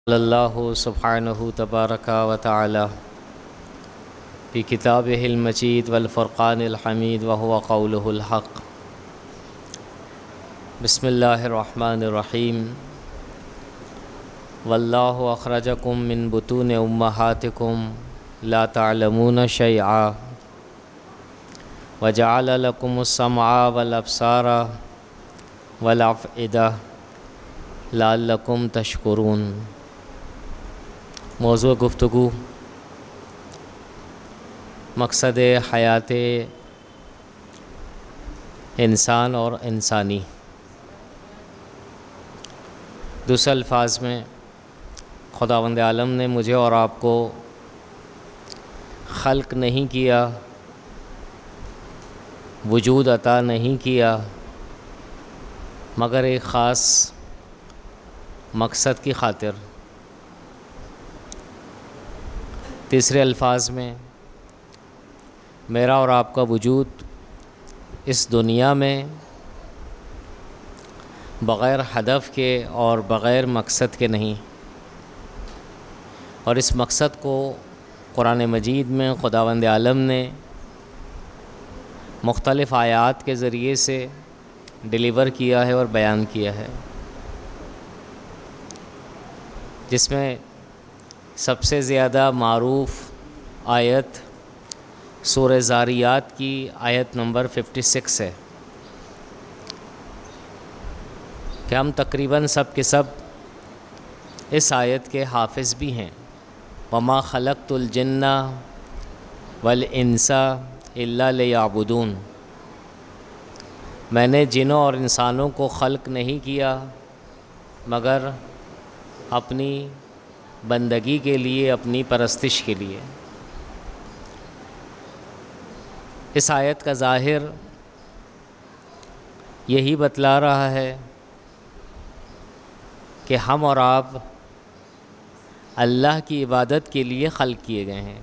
اللہ سبحانہ تبارک و تعالی فی کتابہ المجید والفرقان الحمید وهو قولہ الحق۔ بسم اللہ الرحمن الرحیم۔ واللہ اخرجکم من بطون امہاتکم لا تعلمون شیئا وجعل لکم السمع والابصار والافئدہ لعلکم تشکرون۔ موضوع گفتگو مقصد حیات انسان اور انسانی۔ دوسرے الفاظ میں خداوند عالم نے مجھے اور آپ کو خلق نہیں کیا، وجود عطا نہیں کیا، مگر ایک خاص مقصد کی خاطر۔ تیسرے الفاظ میں میرا اور آپ کا وجود اس دنیا میں بغیر ہدف کے اور بغیر مقصد کے نہیں، اور اس مقصد کو قرآن مجید میں خداوند عالم نے مختلف آیات کے ذریعے سے ڈیلیور کیا ہے اور بیان کیا ہے، جس میں سب سے زیادہ معروف آیت سورہ ذاریات کی آیت نمبر 56 ہے کہ ہم تقریباً سب کے سب اس آیت کے حافظ بھی ہیں۔ وما خلقت الجن والانس الا لیعبدون۔ میں نے جنوں اور انسانوں کو خلق نہیں کیا مگر اپنی بندگی کے لیے، اپنی پرستش کے لیے۔ اس آیت کا ظاہر یہی بتلا رہا ہے کہ ہم اور آپ اللہ کی عبادت کے لیے خلق کیے گئے ہیں۔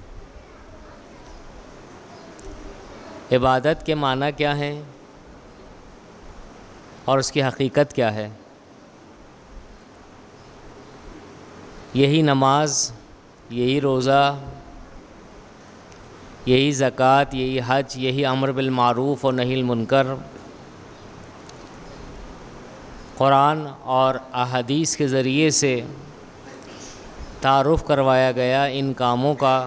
عبادت کے معنی کیا ہیں اور اس کی حقیقت کیا ہے؟ یہی نماز، یہی روزہ، یہی زکوٰۃ، یہی حج، یہی امر بالمعروف و نہی المنکر قرآن اور احادیث کے ذریعے سے تعارف کروایا گیا ان کاموں کا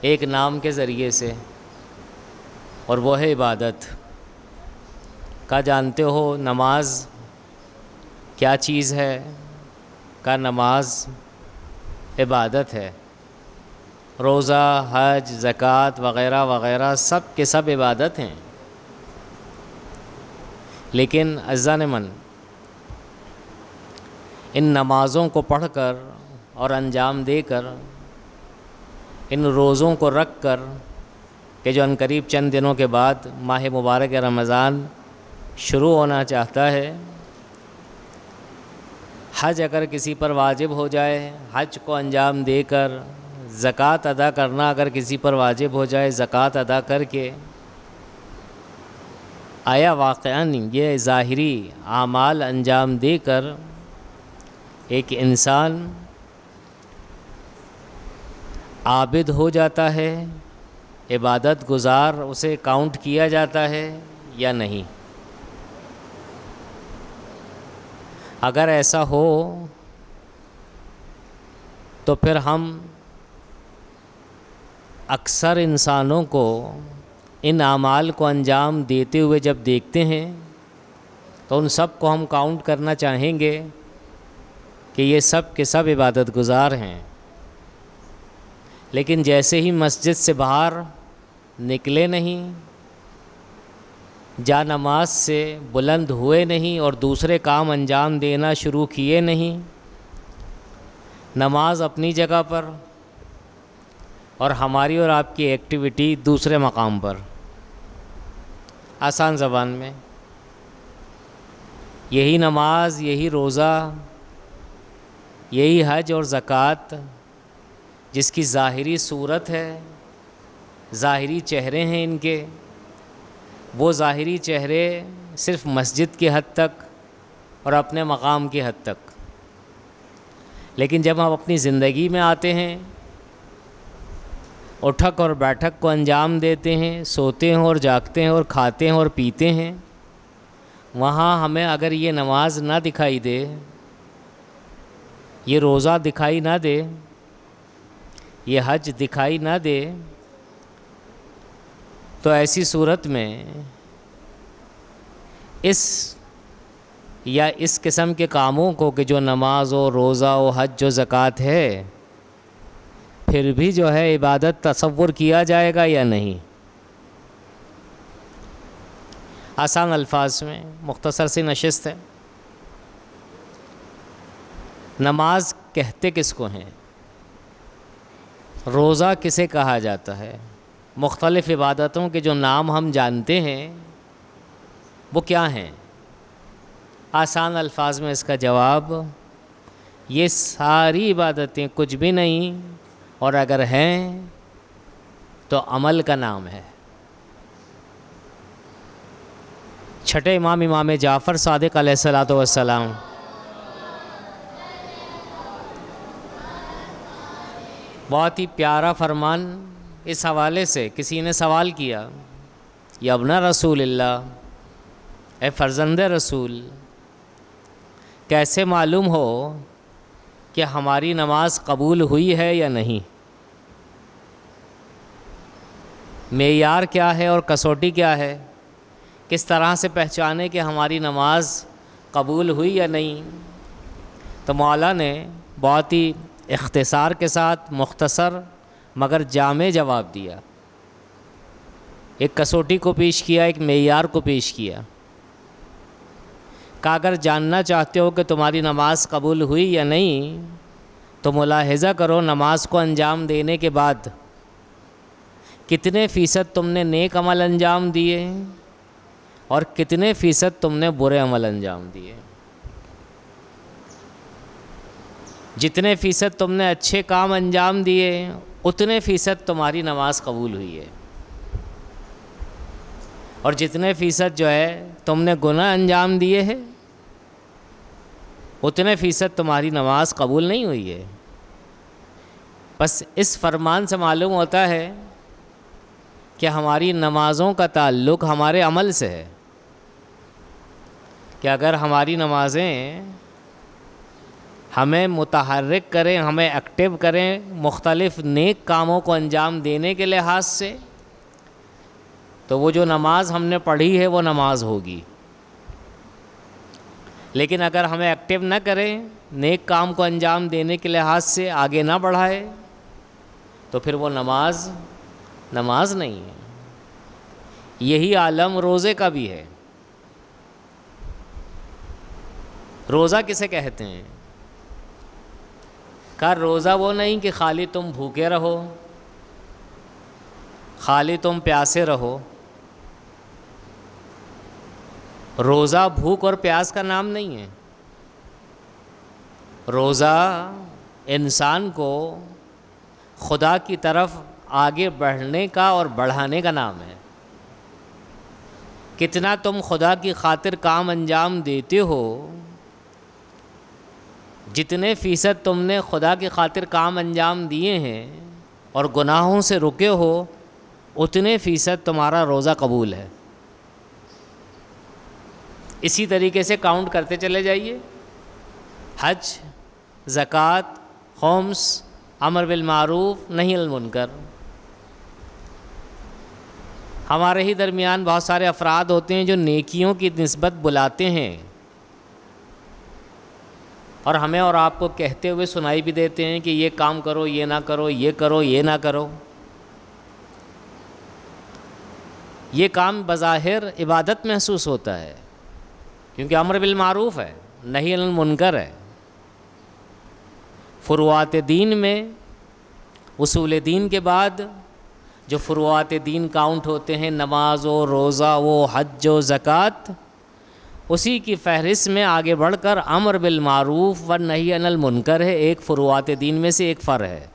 ایک نام کے ذریعے سے، اور وہ ہے عبادت کا۔ جانتے ہو نماز کیا چیز ہے؟ کا نماز عبادت ہے۔ روزہ، حج، زکوٰۃ وغیرہ وغیرہ سب کے سب عبادت ہیں، لیکن عزیزان من، ان نمازوں کو پڑھ کر اور انجام دے کر، ان روزوں کو رکھ کر کہ جو عنقریب چند دنوں کے بعد ماہ مبارک رمضان شروع ہونا چاہتا ہے، حج اگر کسی پر واجب ہو جائے، حج کو انجام دے کر زکوٰۃ ادا کرنا اگر کسی پر واجب ہو جائے، زکوٰۃ ادا کر کے آیا واقعاً یہ ظاہری اعمال انجام دے کر ایک انسان عابد ہو جاتا ہے، عبادت گزار اسے کاؤنٹ کیا جاتا ہے یا نہیں؟ اگر ایسا ہو تو پھر ہم اکثر انسانوں کو ان اعمال کو انجام دیتے ہوئے جب دیکھتے ہیں تو ان سب کو ہم کاؤنٹ کرنا چاہیں گے کہ یہ سب کے سب عبادت گزار ہیں، لیکن جیسے ہی مسجد سے باہر نکلے نہیں، جا نماز سے بلند ہوئے نہیں اور دوسرے کام انجام دینا شروع کیے نہیں، نماز اپنی جگہ پر اور ہماری اور آپ کی ایکٹیویٹی دوسرے مقام پر۔ آسان زبان میں یہی نماز، یہی روزہ، یہی حج اور زکوٰۃ جس کی ظاہری صورت ہے، ظاہری چہرے ہیں ان کے، وہ ظاہری چہرے صرف مسجد کی حد تک اور اپنے مقام کی حد تک، لیکن جب ہم اپنی زندگی میں آتے ہیں، اٹھک اور بیٹھک کو انجام دیتے ہیں، سوتے ہیں اور جاگتے ہیں اور کھاتے ہیں اور پیتے ہیں، وہاں ہمیں اگر یہ نماز نہ دکھائی دے، یہ روزہ دکھائی نہ دے، یہ حج دکھائی نہ دے، تو ایسی صورت میں اس قسم کے کاموں کو کہ جو نماز و روزہ و حج و زکوٰۃ ہے، پھر بھی جو ہے عبادت تصور کیا جائے گا یا نہیں؟ آسان الفاظ میں مختصر سی نشست ہے۔ نماز کہتے کس کو ہیں؟ روزہ کسے کہا جاتا ہے؟ مختلف عبادتوں کے جو نام ہم جانتے ہیں وہ کیا ہیں؟ آسان الفاظ میں اس کا جواب، یہ ساری عبادتیں کچھ بھی نہیں، اور اگر ہیں تو عمل کا نام ہے۔ چھٹے امام جعفر صادق علیہ الصلوۃ والسلام بہت ہی پیارا فرمان اس حوالے سے، کسی نے سوال کیا، یا ابن رسول اللہ، اے فرزند رسول، کیسے معلوم ہو کہ ہماری نماز قبول ہوئی ہے یا نہیں؟ معیار کیا ہے اور کسوٹی کیا ہے؟ کس طرح سے پہچانے کہ ہماری نماز قبول ہوئی یا نہیں؟ تو مولا نے بہت ہی اختصار کے ساتھ مختصر مگر جامع جواب دیا، ایک کسوٹی کو پیش کیا، ایک معیار کو پیش کیا، کہ اگر جاننا چاہتے ہو کہ تمہاری نماز قبول ہوئی یا نہیں تو ملاحظہ کرو نماز کو انجام دینے کے بعد کتنے فیصد تم نے نیک عمل انجام دیے اور کتنے فیصد تم نے برے عمل انجام دیے۔ جتنے فیصد تم نے اچھے کام انجام دیے اتنے فیصد تمہاری نماز قبول ہوئی ہے، اور جتنے فیصد جو ہے تم نے گناہ انجام دیے ہیں اتنے فیصد تمہاری نماز قبول نہیں ہوئی ہے۔ بس اس فرمان سے معلوم ہوتا ہے کہ ہماری نمازوں کا تعلق ہمارے عمل سے ہے، کہ اگر ہماری نمازیں ہمیں متحرک کریں، ہمیں ایکٹیو کریں مختلف نیک کاموں کو انجام دینے کے لحاظ سے، تو وہ جو نماز ہم نے پڑھی ہے وہ نماز ہوگی۔ لیکن اگر ہمیں ایکٹیو نہ کریں، نیک کام کو انجام دینے کے لحاظ سے آگے نہ بڑھائے، تو پھر وہ نماز نہیں ہے۔ یہی عالم روزے کا بھی ہے۔ روزہ کسے کہتے ہیں؟ کہا روزہ وہ نہیں کہ خالی تم بھوکے رہو، خالی تم پیاسے رہو۔ روزہ بھوک اور پیاس کا نام نہیں ہے۔ روزہ انسان کو خدا کی طرف آگے بڑھنے کا اور بڑھانے کا نام ہے۔ کتنا تم خدا کی خاطر کام انجام دیتے ہو، جتنے فیصد تم نے خدا کی خاطر کام انجام دیے ہیں اور گناہوں سے رکے ہو، اتنے فیصد تمہارا روزہ قبول ہے۔ اسی طریقے سے کاؤنٹ کرتے چلے جائیے۔ حج، زکوٰۃ، خمس، امر بالمعروف نہی عن المنکر۔ ہمارے ہی درمیان بہت سارے افراد ہوتے ہیں جو نیکیوں کی نسبت بلاتے ہیں اور ہمیں اور آپ کو کہتے ہوئے سنائی بھی دیتے ہیں کہ یہ کام کرو، یہ نہ کرو، یہ کرو، یہ نہ کرو۔ یہ کام بظاہر عبادت محسوس ہوتا ہے کیونکہ امر بالمعروف ہے، نہی عن المنکر ہے۔ فروعات دین میں اصول دین کے بعد جو فروعات دین کاؤنٹ ہوتے ہیں، نماز و روزہ و حج و زکوٰۃ، اسی کی فہرست میں آگے بڑھ کر امر بالمعروف و نہی عن المنکر ہے، ایک فروعات دین میں سے ایک فرع ہے۔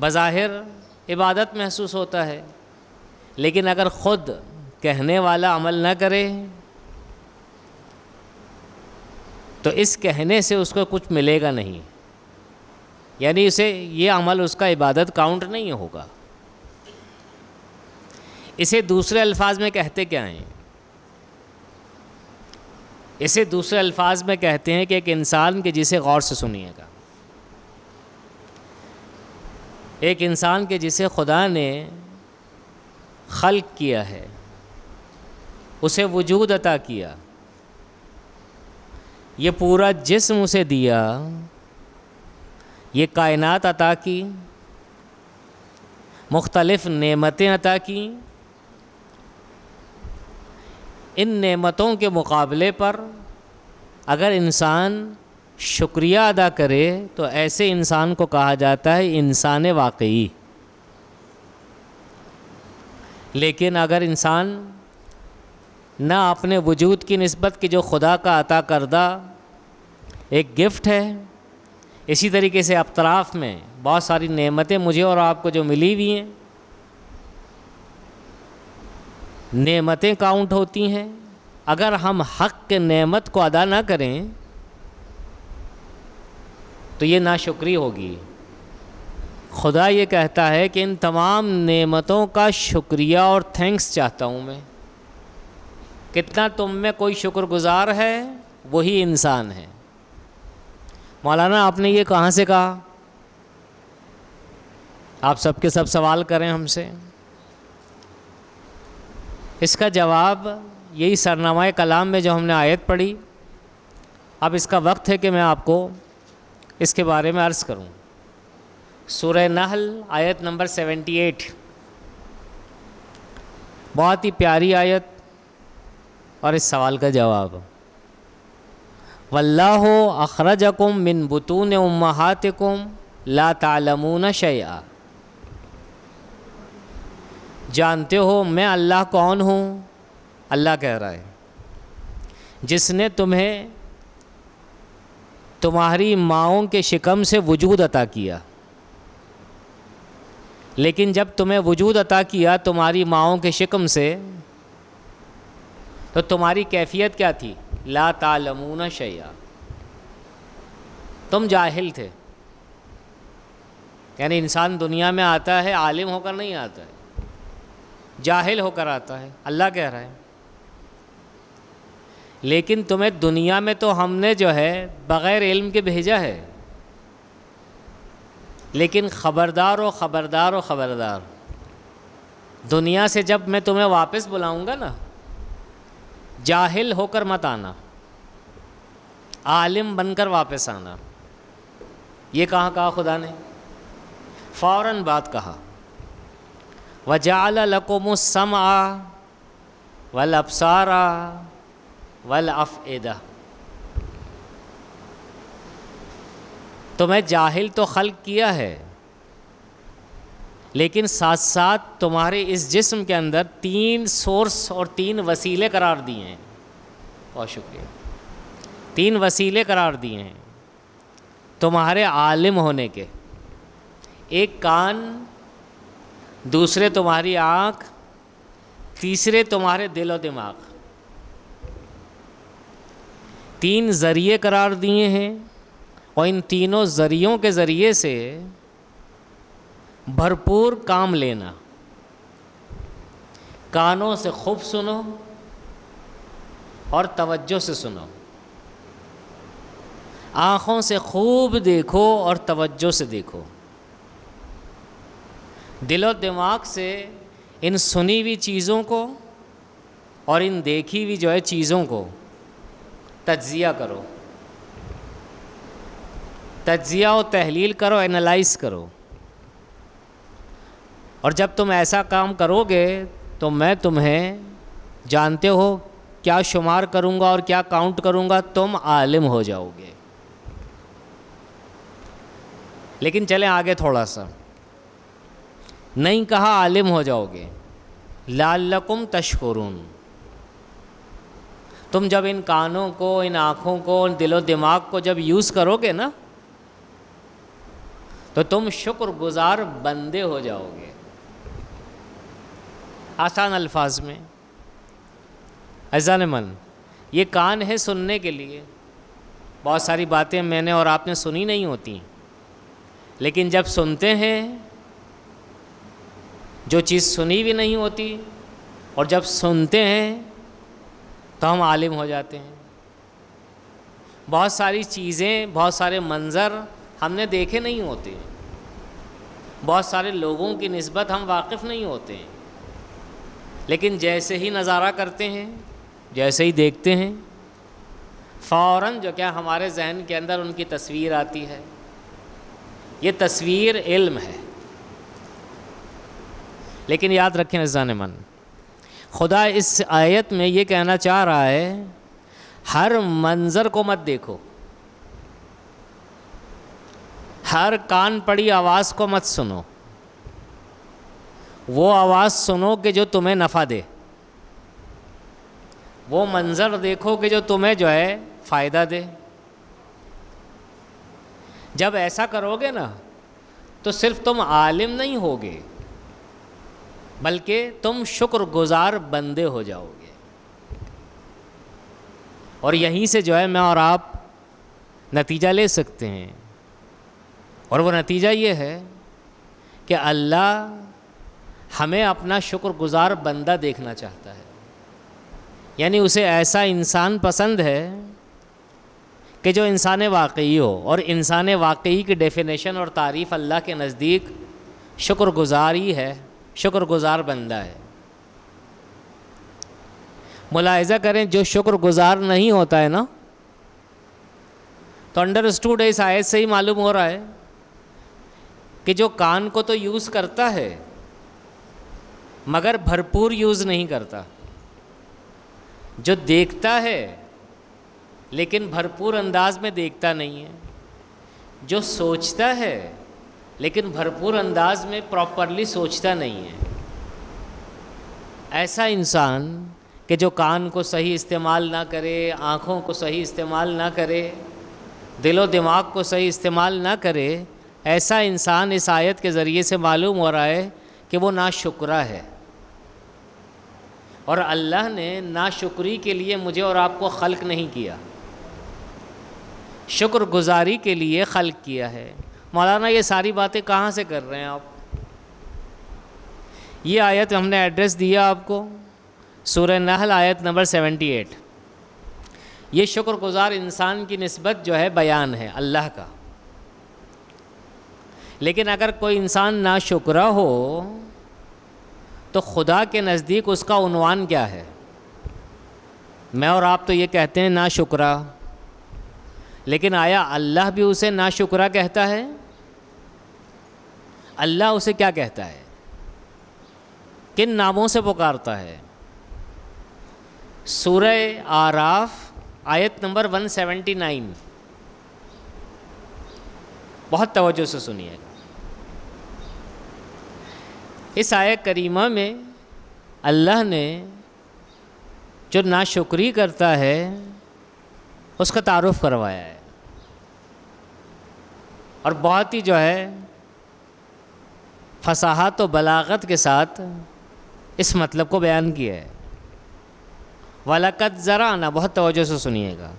بظاہر عبادت محسوس ہوتا ہے، لیکن اگر خود کہنے والا عمل نہ کرے تو اس کہنے سے اس کو کچھ ملے گا نہیں، یعنی اسے یہ عمل اس کا عبادت کاؤنٹ نہیں ہوگا۔ اسے دوسرے الفاظ میں کہتے کیا ہیں؟ اسے دوسرے الفاظ میں کہتے ہیں کہ ایک انسان کے جسے غور سے سنیے گا، ایک انسان کے جسے خدا نے خلق کیا ہے، اسے وجود عطا کیا، یہ پورا جسم اسے دیا، یہ کائنات عطا کی، مختلف نعمتیں عطا کی، ان نعمتوں کے مقابلے پر اگر انسان شکریہ ادا کرے تو ایسے انسان کو کہا جاتا ہے انسان واقعی۔ لیکن اگر انسان نہ اپنے وجود کی نسبت کی جو خدا کا عطا کردہ ایک گفٹ ہے، اسی طریقے سے اطراف میں بہت ساری نعمتیں مجھے اور آپ کو جو ملی ہوئی ہیں، نعمتیں کاؤنٹ ہوتی ہیں، اگر ہم حق کے نعمت کو ادا نہ کریں تو یہ ناشکری ہوگی۔ خدا یہ کہتا ہے کہ ان تمام نعمتوں کا شکریہ اور تھینکس چاہتا ہوں میں۔ کتنا تم میں کوئی شکر گزار ہے وہی انسان ہے۔ مولانا آپ نے یہ کہاں سے کہا؟ آپ سب کے سب سوال کریں ہم سے۔ اس کا جواب یہی سرنامہ کلام میں جو ہم نے آیت پڑھی، اب اس کا وقت ہے کہ میں آپ کو اس کے بارے میں عرض کروں۔ سورہ نحل آیت نمبر 78، بہت ہی پیاری آیت اور اس سوال کا جواب۔ واللہ اخرجکم من بطون امہاتکم لا تعلمون شیئا۔ جانتے ہو میں اللہ کون ہوں؟ اللہ کہہ رہا ہے جس نے تمہیں تمہاری ماؤں کے شکم سے وجود عطا کیا، لیکن جب تمہیں وجود عطا کیا تمہاری ماؤں کے شکم سے تو تمہاری کیفیت کیا تھی؟ لا تعلمون شیئا، تم جاہل تھے۔ یعنی انسان دنیا میں آتا ہے عالم ہو کر نہیں آتا ہے، جاہل ہو کر آتا ہے، اللہ کہہ رہا ہے۔ لیکن تمہیں دنیا میں تو ہم نے جو ہے بغیر علم کے بھیجا ہے، لیکن خبردار و خبردار و خبردار، دنیا سے جب میں تمہیں واپس بلاؤں گا نا، جاہل ہو کر مت آنا، عالم بن کر واپس آنا۔ یہ کہا خدا نے؟ فوراً بات کہا۔ وَجَعَلَ لَكُمُ السَّمْعَ وَالْأَبْصَارَ وَالْأَفْئِدَةَ۔ تمہیں جاہل تو خلق کیا ہے، لیکن ساتھ ساتھ تمہارے اس جسم کے اندر 3 سورس اور 3 وسیلے قرار دیے ہیں۔ بہت شکریہ۔ 3 وسیلے قرار دیے ہیں تمہارے عالم ہونے کے۔ ایک کان، دوسرے تمہاری آنکھ، تیسرے تمہارے دل و دماغ۔ 3 ذریعے قرار دیے ہیں، اور ان تینوں ذریعوں کے ذریعے سے بھرپور کام لینا۔ کانوں سے خوب سنو اور توجہ سے سنو، آنکھوں سے خوب دیکھو اور توجہ سے دیکھو، دل و دماغ سے ان سنی ہوئی چیزوں کو اور ان دیکھی ہوئی جو ہے چیزوں کو تجزیہ کرو، تجزیہ و تحلیل کرو، اینالائز کرو۔ اور جب تم ایسا کام کرو گے تو میں تمہیں جانتے ہو کیا شمار کروں گا اور کیا کاؤنٹ کروں گا، تم عالم ہو جاؤ گے۔ لیکن چلیں آگے تھوڑا سا، نہیں کہا عالم ہو جاؤ گے، لعلکم تشکرون۔ تم جب ان کانوں کو، ان آنکھوں کو، ان دل و دماغ کو جب یوز کرو گے نا تو تم شکر گزار بندے ہو جاؤ گے۔ آسان الفاظ میں عزیزان من، یہ کان ہے سننے کے لیے، بہت ساری باتیں میں نے اور آپ نے سنی نہیں ہوتی، لیکن جب سنتے ہیں جو چیز سنی بھی نہیں ہوتی، اور جب سنتے ہیں تو ہم عالم ہو جاتے ہیں۔ بہت ساری چیزیں، بہت سارے منظر ہم نے دیکھے نہیں ہوتے، بہت سارے لوگوں کی نسبت ہم واقف نہیں ہوتے ہیں، لیکن جیسے ہی نظارہ کرتے ہیں، جیسے ہی دیکھتے ہیں، فوراً جو کیا ہمارے ذہن کے اندر ان کی تصویر آتی ہے۔ یہ تصویر علم ہے۔ لیکن یاد رکھیں عزیزان من، خدا اس آیت میں یہ کہنا چاہ رہا ہے ہر منظر کو مت دیکھو، ہر کان پڑی آواز کو مت سنو، وہ آواز سنو کہ جو تمہیں نفع دے، وہ منظر دیکھو کہ جو تمہیں جو ہے فائدہ دے۔ جب ایسا کرو گے نا تو صرف تم عالم نہیں ہوگے بلکہ تم شکر گزار بندے ہو جاؤ گے۔ اور یہیں سے جو ہے میں اور آپ نتیجہ لے سکتے ہیں، اور وہ نتیجہ یہ ہے کہ اللہ ہمیں اپنا شکر گزار بندہ دیکھنا چاہتا ہے، یعنی اسے ایسا انسان پسند ہے کہ جو انسان واقعی ہو، اور انسان واقعی کی ڈیفینیشن اور تعریف اللہ کے نزدیک شکر گزاری ہے، شکر گزار بندہ ہے۔ ملاحظہ کریں جو شکر گزار نہیں ہوتا ہے نا، تو انڈرسٹوڈ ہے، اس آیت سے ہی معلوم ہو رہا ہے کہ جو کان کو تو یوز کرتا ہے مگر بھرپور یوز نہیں کرتا، جو دیکھتا ہے لیکن بھرپور انداز میں دیکھتا نہیں ہے، جو سوچتا ہے لیکن بھرپور انداز میں پراپرلی سوچتا نہیں ہے، ایسا انسان کہ جو کان کو صحیح استعمال نہ کرے، آنکھوں کو صحیح استعمال نہ کرے، دل و دماغ کو صحیح استعمال نہ کرے، ایسا انسان اس آیت کے ذریعے سے معلوم ہو رہا ہے کہ وہ ناشکرا ہے، اور اللہ نے ناشکری کے لیے مجھے اور آپ کو خلق نہیں کیا، شکر گزاری کے لیے خلق کیا ہے۔ مولانا یہ ساری باتیں کہاں سے کر رہے ہیں آپ؟ یہ آیت ہم نے ایڈریس دیا آپ کو، سورہ نحل آیت نمبر 78۔ یہ شکر گزار انسان کی نسبت جو ہے بیان ہے اللہ کا، لیکن اگر کوئی انسان ناشکرا ہو تو خدا کے نزدیک اس کا عنوان کیا ہے؟ میں اور آپ تو یہ کہتے ہیں ناشکرا، لیکن آیا اللہ بھی اسے ناشکرا کہتا ہے؟ اللہ اسے کیا کہتا ہے؟ کن ناموں سے پکارتا ہے؟ سورہ اعراف آیت نمبر 179، بہت توجہ سے سنیے گا۔ اس آیت کریمہ میں اللہ نے جو ناشکری کرتا ہے اس کا تعارف کروایا ہے، اور بہت ہی جو ہے فصاحت و بلاغت کے ساتھ اس مطلب کو بیان کیا ہے۔ وَلَقَدْ زَرَعْنَا، بہت توجہ سے سنیے گا،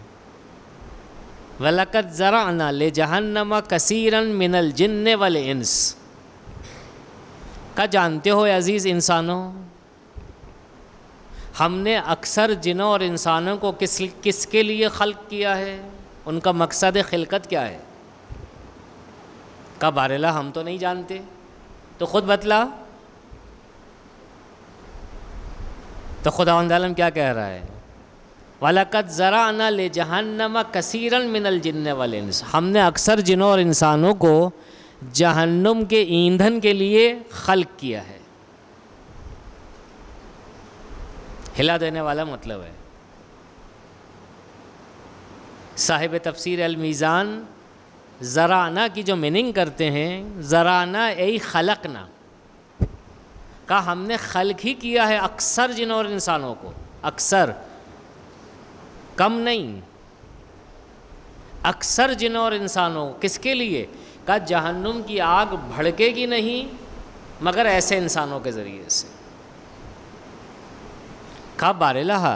وَلَقَدْ زَرَعْنَا لِجَهَنَّمَ كَثِيرًا مِنَ الْجِنِّ وَالْإِنسِ، کا جانتے ہو عزیز انسانوں، ہم نے اکثر جنوں اور انسانوں کو کس کے لیے خلق کیا ہے؟ ان کا مقصد خلقت کیا ہے؟ کا بارلا ہم تو نہیں جانتے، تو خود بتلا۔ تو خداوند عالم کیا کہہ رہا ہے؟ وَلَقَدْ زَرَعْنَا لِجَهَنَّمَ كَثِيرًا مِنَ الْجِنِّ وَالْإِنسِ، ہم نے اکثر جنوں اور انسانوں کو جہنم کے ایندھن کے لیے خلق کیا ہے۔ ہلا دینے والا مطلب ہے۔ صاحب تفسیر المیزان زرعنا کی جو میننگ کرتے ہیں، زرعنا ای خلقنا، کا ہم نے خلق ہی کیا ہے اکثر جنوں اور انسانوں کو، اکثر، کم نہیں، اکثر جنوں اور انسانوں، کس کے لیے؟ کا جہنم کی آگ بھڑکے گی نہیں مگر ایسے انسانوں کے ذریعے سے۔ کا بارلہا،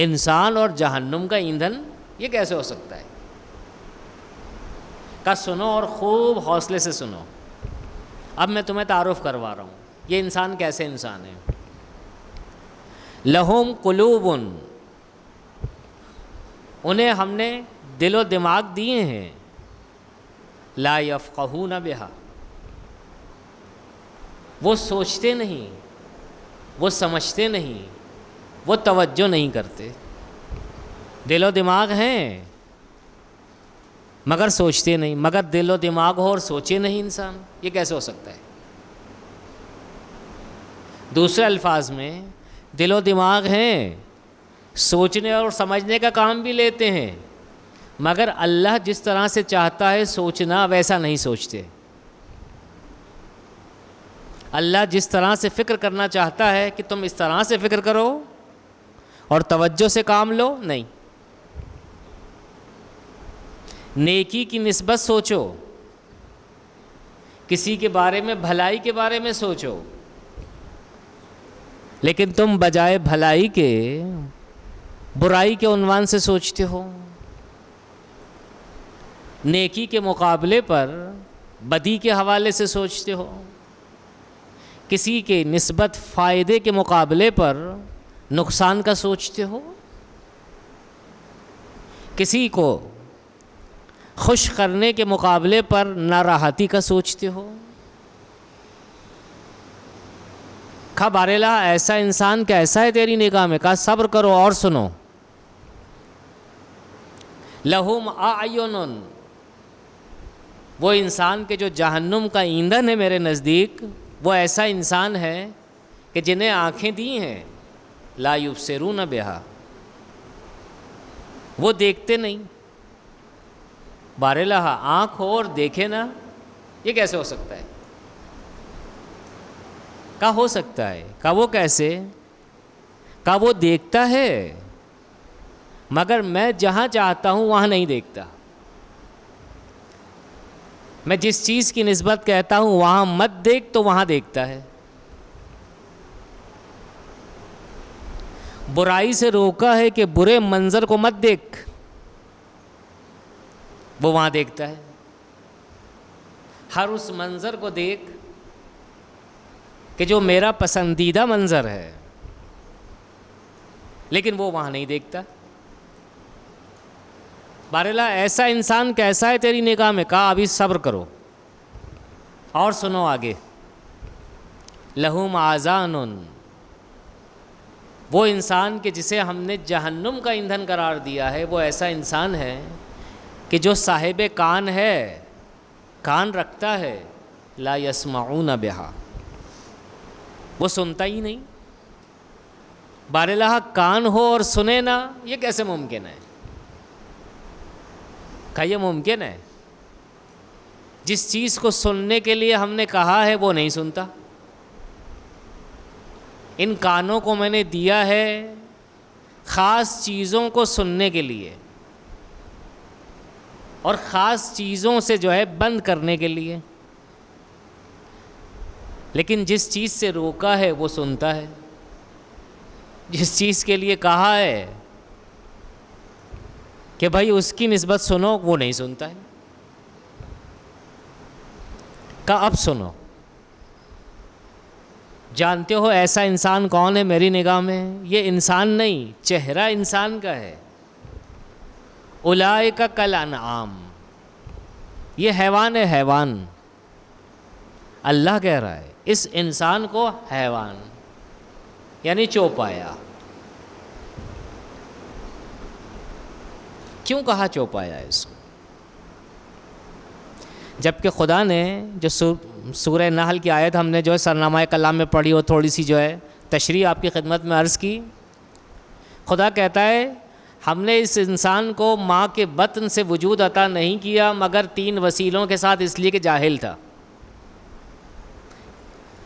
انسان اور جہنم کا ایندھن یہ کیسے ہو سکتا ہے؟ کہا سنو اور خوب حوصلے سے سنو. اب میں تمہیں تعارف کروا رہا ہوں یہ انسان کیسے انسان ہے. لہم قلوب، انہیں ہم نے دل و دماغ دیے ہیں، لا یفقہون بہا، وہ سوچتے نہیں، وہ سمجھتے نہیں، وہ توجہ نہیں کرتے. دل و دماغ ہیں مگر سوچتے نہیں. مگر دل و دماغ ہو اور سوچے نہیں انسان، یہ کیسے ہو سکتا ہے؟ دوسرے الفاظ میں دل و دماغ ہیں، سوچنے اور سمجھنے کا کام بھی لیتے ہیں، مگر اللہ جس طرح سے چاہتا ہے سوچنا ویسا نہیں سوچتے. اللہ جس طرح سے فکر کرنا چاہتا ہے کہ تم اس طرح سے فکر کرو اور توجہ سے کام لو، نہیں. نیکی کی نسبت سوچو، کسی کے بارے میں بھلائی کے بارے میں سوچو، لیکن تم بجائے بھلائی کے برائی کے عنوان سے سوچتے ہو. نیکی کے مقابلے پر بدی کے حوالے سے سوچتے ہو. کسی کے نسبت فائدے کے مقابلے پر نقصان کا سوچتے ہو. کسی کو خوش کرنے کے مقابلے پر ناراحتی کا سوچتے ہو. کہا بارالہ ایسا انسان کیسا ہے تیری نگاہ میں؟ کہا صبر کرو اور سنو. لہم اعین، وہ انسان کے جو جہنم کا ایندھن ہے میرے نزدیک، وہ ایسا انسان ہے کہ جنہیں آنکھیں دی ہیں، لا یبصرون بہا، وہ دیکھتے نہیں. بارالہ آنکھ ہو اور دیکھے نا، یہ کیسے ہو سکتا ہے؟ کہا ہو سکتا ہے. کہا وہ کیسے؟ کہا وہ دیکھتا ہے مگر میں جہاں چاہتا ہوں وہاں نہیں دیکھتا. میں جس چیز کی نسبت کہتا ہوں وہاں مت دیکھ تو وہاں دیکھتا ہے. برائی سے روکا ہے کہ برے منظر کو مت دیکھ، وہ وہاں دیکھتا ہے. ہر اس منظر کو دیکھ کہ جو میرا پسندیدہ منظر ہے، لیکن وہ وہاں نہیں دیکھتا. بارالہ ایسا انسان کیسا ہے تیری نگاہ میں؟ کہا ابھی صبر کرو اور سنو آگے. لہم آذان، وہ انسان کہ جسے ہم نے جہنم کا ایندھن قرار دیا ہے، وہ ایسا انسان ہے کہ جو صاحب کان ہے، کان رکھتا ہے، لا یسمعون بہا، وہ سنتا ہی نہیں. بارالہ کان ہو اور سنے نا، یہ کیسے ممکن ہے؟ کہا یہ ممکن ہے. جس چیز کو سننے کے لیے ہم نے کہا ہے وہ نہیں سنتا. ان کانوں کو میں نے دیا ہے خاص چیزوں کو سننے کے لیے اور خاص چیزوں سے جو ہے بند کرنے کے لیے، لیکن جس چیز سے روکا ہے وہ سنتا ہے، جس چیز کے لیے کہا ہے کہ بھائی اس کی نسبت سنو، وہ نہیں سنتا ہے. کہا اب سنو. جانتے ہو ایسا انسان کون ہے میری نگاہ میں؟ یہ انسان نہیں، چہرہ انسان کا ہے. اولئک کالانعام، یہ حیوان ہے، حیوان. اللہ کہہ رہا ہے اس انسان کو حیوان یعنی چوپایا. کیوں کہا چوپایا ہے اس کو؟ جبکہ خدا نے جو سورہ نحل کی آیت ہم نے جو ہے سرنامہ کلام میں پڑھی اور تھوڑی سی جو ہے تشریح آپ کی خدمت میں عرض کی. خدا کہتا ہے ہم نے اس انسان کو ماں کے بطن سے وجود عطا نہیں کیا مگر 3 وسیلوں کے ساتھ، اس لیے کہ جاہل تھا.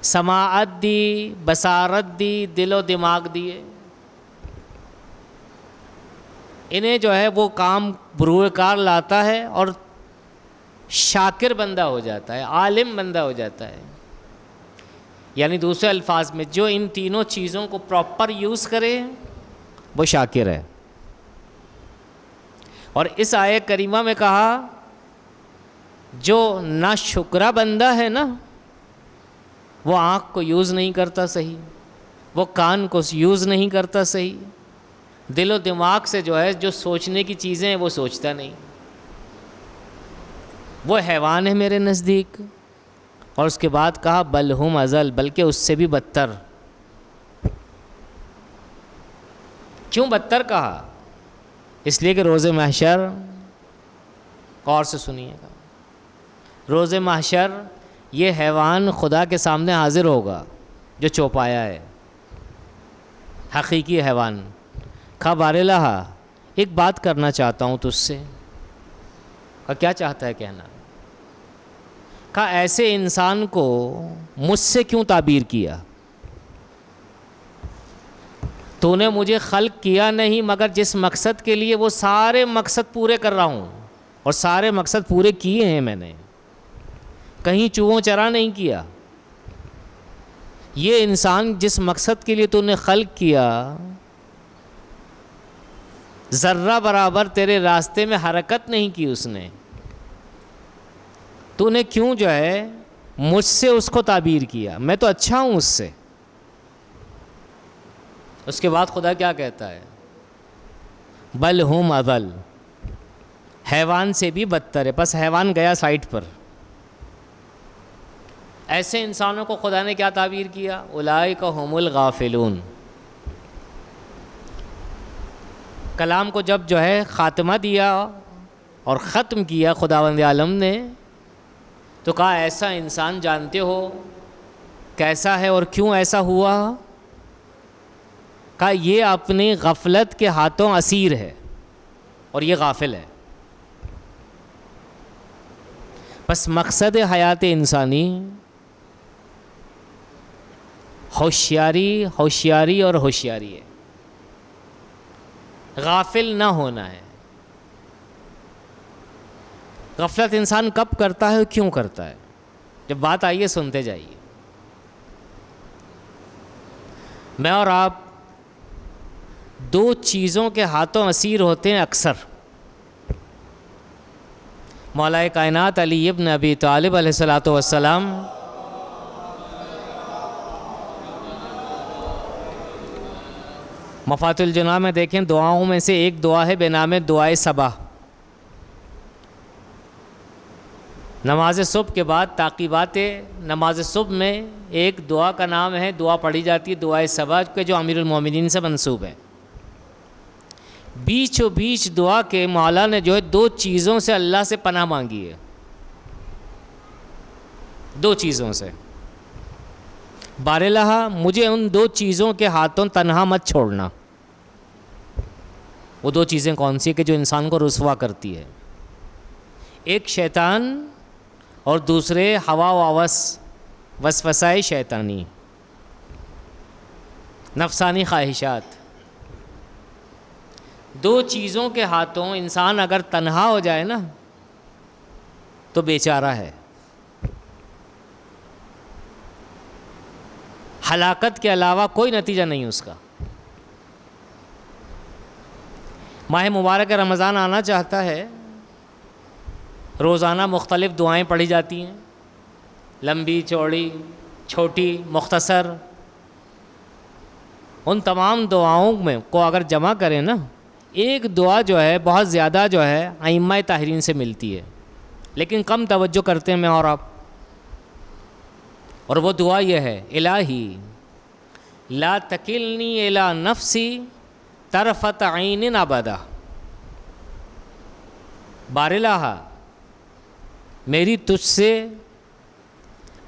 سماعت دی، بصارت دی، دل و دماغ دیے. انہیں جو ہے وہ کام بروئے کار لاتا ہے اور شاکر بندہ ہو جاتا ہے، عالم بندہ ہو جاتا ہے. یعنی دوسرے الفاظ میں جو ان تینوں چیزوں کو پراپر یوز کرے وہ شاکر ہے. اور اس آیت کریمہ میں کہا جو ناشکرا بندہ ہے نا، وہ آنکھ کو یوز نہیں کرتا صحیح، وہ کان کو یوز نہیں کرتا صحیح، دل و دماغ سے جو ہے جو سوچنے کی چیزیں ہیں وہ سوچتا نہیں، وہ حیوان ہے میرے نزدیک۔ اور اس کے بعد کہا بل ہم اضل، بلکہ اس سے بھی بدتر۔ کیوں بدتر کہا؟ اس لیے کہ روز محشر، غور سے سنیے گا، روز محشر یہ حیوان خدا کے سامنے حاضر ہوگا جو چوپایا ہے، حقیقی حیوان۔ کہا بارلہا، ایک بات کرنا چاہتا ہوں تجھ سے۔ کہا کیا چاہتا ہے کہنا؟ کہا ایسے انسان کو مجھ سے کیوں تعبیر کیا؟ تو نے مجھے خلق کیا نہیں مگر جس مقصد کے لیے، وہ سارے مقصد پورے کر رہا ہوں، اور سارے مقصد پورے کیے ہیں میں نے، کہیں چوہوں چرا نہیں کیا۔ یہ انسان جس مقصد کے لیے تو نے خلق کیا، ذرہ برابر تیرے راستے میں حرکت نہیں کی اس نے، تو نے کیوں جو ہے مجھ سے اس کو تعبیر کیا؟ میں تو اچھا ہوں اس سے۔ اس کے بعد خدا کیا کہتا ہے؟ بل ہم اضل، حیوان سے بھی بدتر ہے۔ بس حیوان گیا سائٹ پر۔ ایسے انسانوں کو خدا نے کیا تعبیر کیا؟ اولئک هم الغافلون۔ کلام کو جب جو ہے خاتمہ دیا اور ختم کیا خداوند عالم نے، تو کہا ایسا انسان جانتے ہو کیسا ہے اور کیوں ایسا ہوا؟ کہا یہ اپنی غفلت کے ہاتھوں اسیر ہے اور یہ غافل ہے۔ بس مقصد حیات انسانی ہوشیاری، ہوشیاری اور ہوشیاری ہے، غافل نہ ہونا ہے۔ غفلت انسان کب کرتا ہے، کیوں کرتا ہے؟ جب بات آئیے سنتے جائیے۔ میں اور آپ دو چیزوں کے ہاتھوں اسیر ہوتے ہیں اکثر۔ مولا کائنات علی ابن ابی طالب علیہ السلام مفات الجناح میں دیکھیں، دعاؤں میں سے ایک دعا ہے بے نام دعائے صبا۔ نماز صبح کے بعد تعقیبات نماز صبح میں ایک دعا کا نام ہے، دعا پڑھی جاتی ہے دعائے صبا کے، جو امیر المومنین سے منسوب ہے۔ بیچ و بیچ دعا کے مولا نے جو ہے دو چیزوں سے اللہ سے پناہ مانگی ہے، دو چیزوں سے۔ بارلہا، مجھے ان دو چیزوں کے ہاتھوں تنہا مت چھوڑنا۔ وہ دو چیزیں کون سی کہ جو انسان کو رسوا کرتی ہے؟ ایک شیطان اور دوسرے ہوا و ہوس، وسوسۂ شیطانی، نفسانی خواہشات۔ دو چیزوں کے ہاتھوں انسان اگر تنہا ہو جائے نا تو بیچارہ ہے، ہلاکت کے علاوہ کوئی نتیجہ نہیں اس کا۔ ماہ مبارک رمضان آنا چاہتا ہے، روزانہ مختلف دعائیں پڑھی جاتی ہیں، لمبی چوڑی چھوٹی مختصر۔ ان تمام دعاؤں میں کو اگر جمع کریں نا، ایک دعا جو ہے بہت زیادہ جو ہے ائمہ طاہرین سے ملتی ہے، لیکن کم توجہ کرتے ہیں میں اور آپ۔ اور وہ دعا یہ ہے، الہی لا تکلنی الی نفسی طرفۃ عین ابدا۔ بارلہا، میری تجھ سے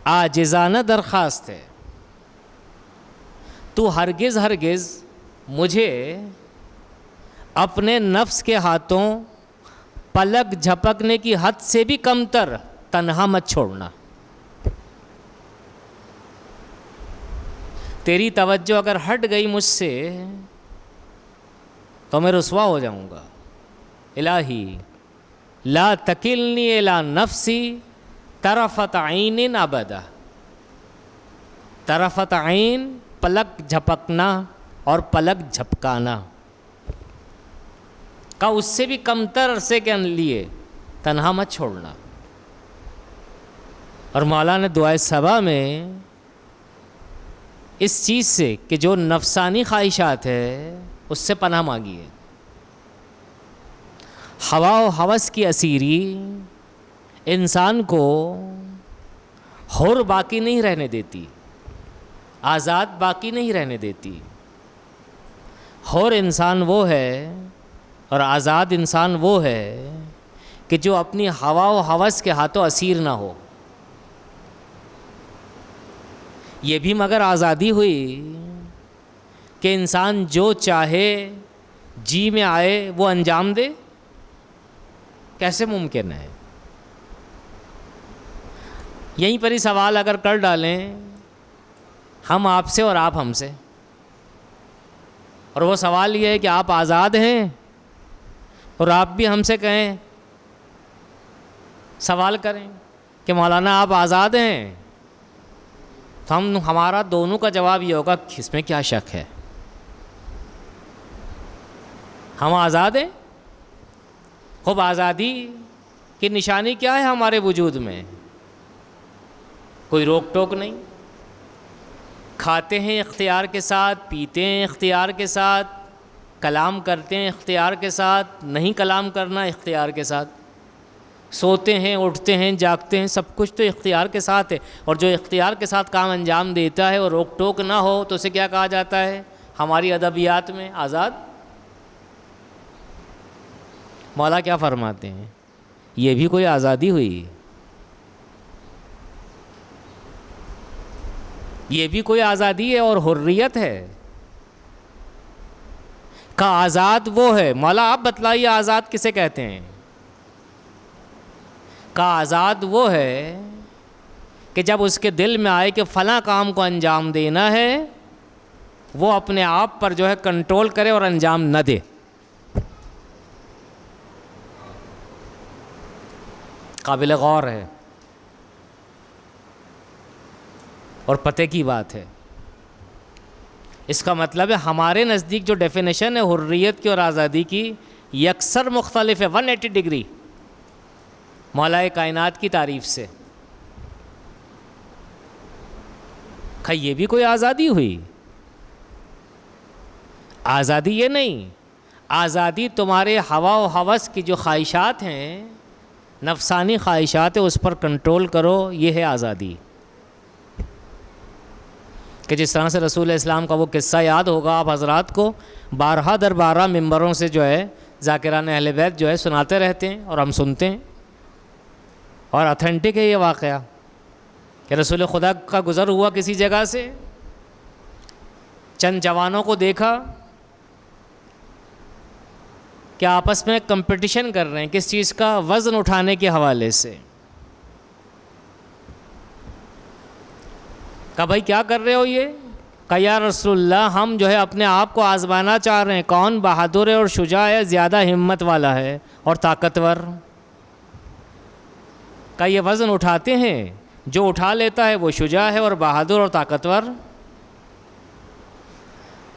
عاجزانہ درخواست ہے، تو ہرگز ہرگز مجھے اپنے نفس کے ہاتھوں پلک جھپکنے کی حد سے بھی کم تر تنہا مت چھوڑنا۔ تیری توجہ اگر ہٹ گئی مجھ سے تو میں رسوا ہو جاؤں گا۔ الہی لا تکلنی الی نفسی طرفۃ عین ابدا۔ طرفۃ عین پلک جھپکنا اور پلک جھپکانا، کہا اس سے بھی کمتر عرصے کے لیے تنہا مت چھوڑنا. اور مولا نے دعائے صبا میں اس چیز سے کہ جو نفسانی خواہشات ہے اس سے پناہ مانگی ہے. ہوا و ہوس کی اسیری انسان کو حر باقی نہیں رہنے دیتی، آزاد باقی نہیں رہنے دیتی. حر انسان وہ ہے اور آزاد انسان وہ ہے کہ جو اپنی ہوا و ہوس کے ہاتھوں اسیر نہ ہو. یہ بھی مگر آزادی ہوئی کہ انسان جو چاہے جی میں آئے وہ انجام دے. کیسے ممکن ہے؟ یہیں پر ہی سوال اگر کر ڈالیں ہم آپ سے اور آپ ہم سے، اور وہ سوال یہ ہے کہ آپ آزاد ہیں، اور آپ بھی ہم سے کہیں، سوال کریں کہ مولانا آپ آزاد ہیں، تو ہمارا دونوں کا جواب یہ ہوگا کہ اس میں کیا شک ہے، ہم آزاد ہیں. خوب آزادی کی نشانی کیا ہے ہمارے وجود میں؟ کوئی روک ٹوک نہیں. کھاتے ہیں اختیار کے ساتھ، پیتے ہیں اختیار کے ساتھ، کلام کرتے ہیں اختیار کے ساتھ، نہیں کلام کرنا اختیار کے ساتھ، سوتے ہیں اٹھتے ہیں جاگتے ہیں، سب کچھ تو اختیار کے ساتھ ہے. اور جو اختیار کے ساتھ کام انجام دیتا ہے اور روک ٹوک نہ ہو تو اسے کیا کہا جاتا ہے ہماری ادبیات میں؟ آزاد. مولا کیا فرماتے ہیں؟ یہ بھی کوئی آزادی ہوئی؟ یہ بھی کوئی آزادی ہے اور حریت ہے؟ کا آزاد وہ ہے. مولا آپ بتلائیے آزاد کسے کہتے ہیں؟ کا آزاد وہ ہے کہ جب اس کے دل میں آئے کہ فلاں کام کو انجام دینا ہے وہ اپنے آپ پر جو ہے کنٹرول کرے اور انجام نہ دے. قابل غور ہے اور پتہ کی بات ہے. اس کا مطلب ہے ہمارے نزدیک جو ڈیفینیشن ہے حریت کی اور آزادی کی یکسر مختلف ہے 180 ڈگری مولا کائنات کی تعریف سے. یہ بھی کوئی آزادی ہوئی؟ آزادی یہ نہیں، آزادی تمہارے ہوا و ہوس کی جو خواہشات ہیں، نفسانی خواہشات ہیں، اس پر کنٹرول کرو، یہ ہے آزادی. کہ جس طرح سے رسول اسلام کا وہ قصہ یاد ہوگا آپ حضرات کو، بارہا در بارہ ممبروں سے جو ہے ذاکران اہل بیت جو ہے سناتے رہتے ہیں اور ہم سنتے ہیں، اور اتھینٹک ہے یہ واقعہ کہ رسول خدا کا گزر ہوا کسی جگہ سے، چند جوانوں کو دیکھا کہ آپس میں کمپٹیشن کر رہے ہیں کس چیز کا؟ وزن اٹھانے کے حوالے سے. کہا بھائی کیا کر رہے ہو یہ؟ کہا یا رسول اللہ ہم جو ہے اپنے آپ کو آزمانا چاہ رہے ہیں کون بہادر ہے اور شجاع ہے، زیادہ ہمت والا ہے اور طاقتور. کہا یہ وزن اٹھاتے ہیں، جو اٹھا لیتا ہے وہ شجاع ہے اور بہادر اور طاقتور.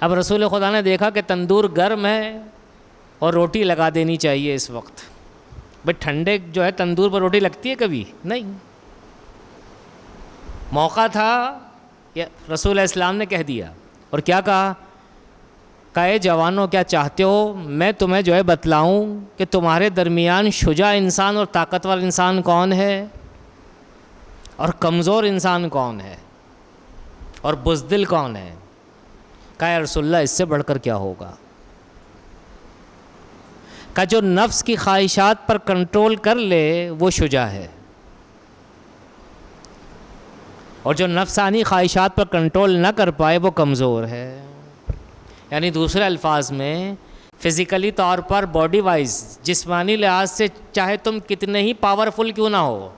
اب رسول خدا نے دیکھا کہ تندور گرم ہے اور روٹی لگا دینی چاہیے اس وقت. بھائی ٹھنڈے جو ہے تندور پر روٹی لگتی ہے کبھی نہیں. موقع تھا رسول اسلام نے کہہ دیا. اور کیا کہا؟ اے جوانوں کیا چاہتے ہو میں تمہیں جو ہے بتلاؤں کہ تمہارے درمیان شجاع انسان اور طاقتور انسان کون ہے اور کمزور انسان کون ہے اور بزدل کون ہے؟ کہا یا رسول اللہ اس سے بڑھ کر کیا ہوگا؟ کہ جو نفس کی خواہشات پر کنٹرول کر لے وہ شجاع ہے، اور جو نفسانی خواہشات پر کنٹرول نہ کر پائے وہ کمزور ہے. یعنی دوسرے الفاظ میں فزیکلی طور پر باڈی وائز جسمانی لحاظ سے چاہے تم کتنے ہی پاورفل کیوں نہ ہو،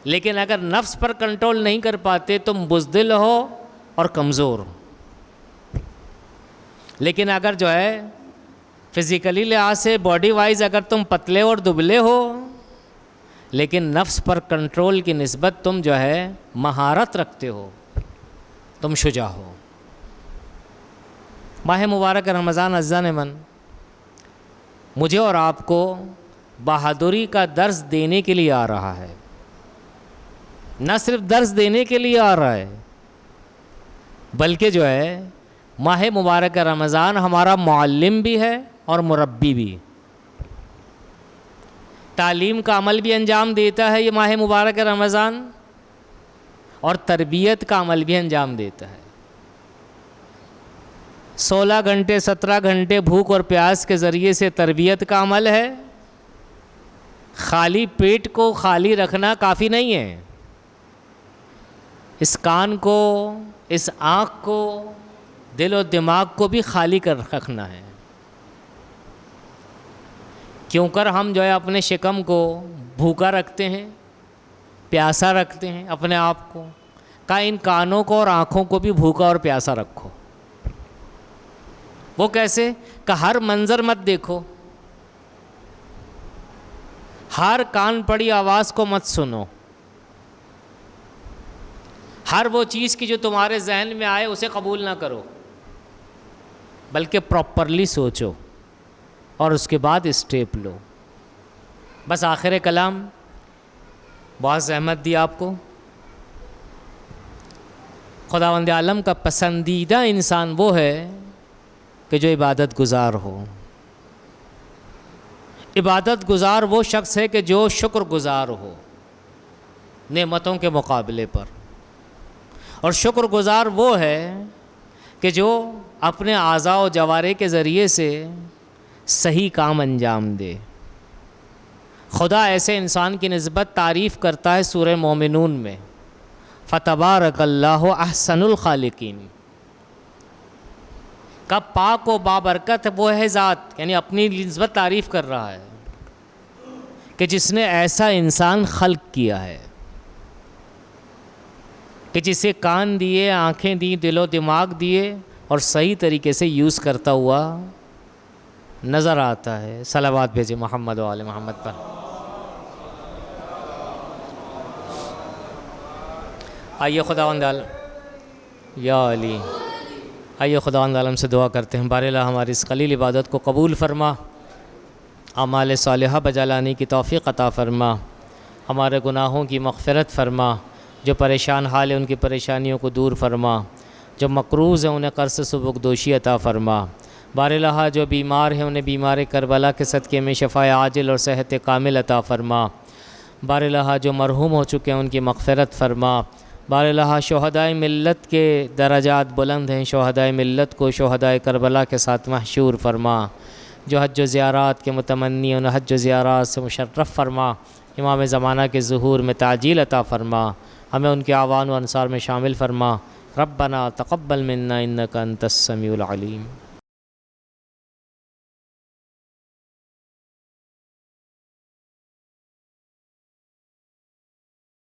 لیکن اگر نفس پر کنٹرول نہیں کر پاتے تم بزدل ہو اور کمزور. لیکن اگر جو ہے فزیکلی لحاظ سے باڈی وائز اگر تم پتلے اور دبلے ہو لیکن نفس پر کنٹرول کی نسبت تم جو ہے مہارت رکھتے ہو، تم شجاع ہو. ماہ مبارک رمضان عزیزان من، مجھے اور آپ کو بہادری کا درس دینے کے لیے آ رہا ہے، نہ صرف درس دینے کے لیے آ رہا ہے، بلکہ جو ہے ماہ مبارک رمضان ہمارا معلم بھی ہے اور مربی بھی، تعلیم کا عمل بھی انجام دیتا ہے یہ ماہ مبارک رمضان، اور تربیت کا عمل بھی انجام دیتا ہے۔ 16 گھنٹے 17 گھنٹے بھوک اور پیاس کے ذریعے سے تربیت کا عمل ہے، خالی پیٹ کو خالی رکھنا کافی نہیں ہے، اس کان کو، اس آنکھ کو، دل و دماغ کو بھی خالی کر رکھنا ہے، کیوں کر ہم جو ہے اپنے شکم کو بھوکا رکھتے ہیں، پیاسا رکھتے ہیں اپنے آپ کو، کہا ان کانوں کو اور آنکھوں کو بھی بھوکا اور پیاسا رکھو۔ وہ کیسے؟ کہ ہر منظر مت دیکھو، ہر کان پڑی آواز کو مت سنو، ہر وہ چیز کی جو تمہارے ذہن میں آئے اسے قبول نہ کرو، بلکہ پراپرلی سوچو اور اس کے بعد اسٹیپ لو۔ بس آخر کلام، بہت زحمت دی آپ کو۔ خداوند عالم کا پسندیدہ انسان وہ ہے کہ جو عبادت گزار ہو۔ عبادت گزار وہ شخص ہے کہ جو شکر گزار ہو نعمتوں کے مقابلے پر، اور شکر گزار وہ ہے کہ جو اپنے اعضاء و جوارح کے ذریعے سے صحیح کام انجام دے۔ خدا ایسے انسان کی نسبت تعریف کرتا ہے سورہ مومنون میں، فتبارک اللہ احسن الخالقین، کا پاک و بابرکت وہ ہے ذات، یعنی اپنی نسبت تعریف کر رہا ہے کہ جس نے ایسا انسان خلق کیا ہے کہ جسے کان دیے، آنکھیں دی، دل و دماغ دیے اور صحیح طریقے سے یوز کرتا ہوا نظر آتا ہے۔ صلوات بھیجے محمد و آل محمد پر۔ آئیے خداوند عالم، یا علی، آئیے خداوند عالم سے دعا کرتے ہیں، بار الہ ہماری اس قلیل عبادت کو قبول فرما، اعمال صالحہ بجا لانے کی توفیق عطا فرما، ہمارے گناہوں کی مغفرت فرما، جو پریشان حال ہیں ان کی پریشانیوں کو دور فرما، جو مقروض ہیں انہیں قرض سبکدوشی عطا فرما، بار الہ جو بیمار ہیں انہیں بیمار کربلا کے صدقے میں شفاء عاجل اور صحت کامل عطا فرما، بار الہ جو مرحوم ہو چکے ہیں ان کی مغفرت فرما، بار الہ شہدائے ملت کے درجات بلند ہیں، شہدائے ملت کو شہدائے کربلا کے ساتھ محشور فرما، جو حج و زیارات کے متمنی ان حج و زیارات سے مشرف فرما، امام زمانہ کے ظہور میں تعجیل عطا فرما، ہمیں ان کے اعوان و انصار میں شامل فرما، ربنا تقبل منا انک انت السمیع العلیم۔